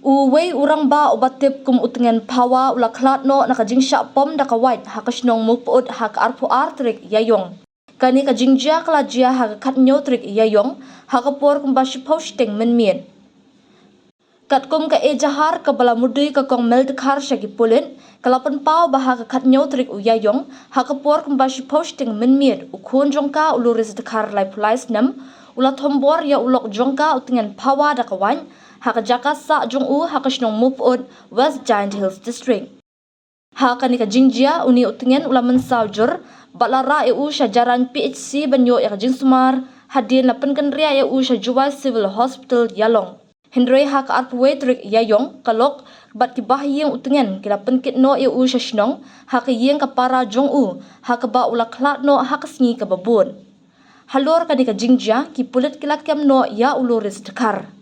Uway urang ba obatip kum utengen pawa ulaklat no nakajingsa pom dakawait hakasnong mupud hak arpu artrik yayong. Kani kajingja kalajia hak katnyotrik yayong hakapor kumbashi posting menmien. Katkum ka ejahar ka balamudui ka kong meldekar syagi pulin kalapan pau bahag katnyotrik uyayong hakapor kumbashi posting menmien ukun jongka uluris dekar lai pulais nem ulatombor ya ulok jongka utengen pawa dakawan Hakajaka sa jong hakasnong mupud West Giant Hills District. Hakani ka jingjia uni utingen ulaman saujur balara syajaran PHC banyo ya kajing sumar hadin lapan kanria syajual Civil Hospital Yalong. Hendrei hak arpwetrik yayong kalok bat kibahiyeng utingen kilapan kitno syasnong hakayeng kapara jong hakaba ulaklat no hakasngi kababun. Halor kani ka jingjia kipulit kilakem no ya uluris dekar.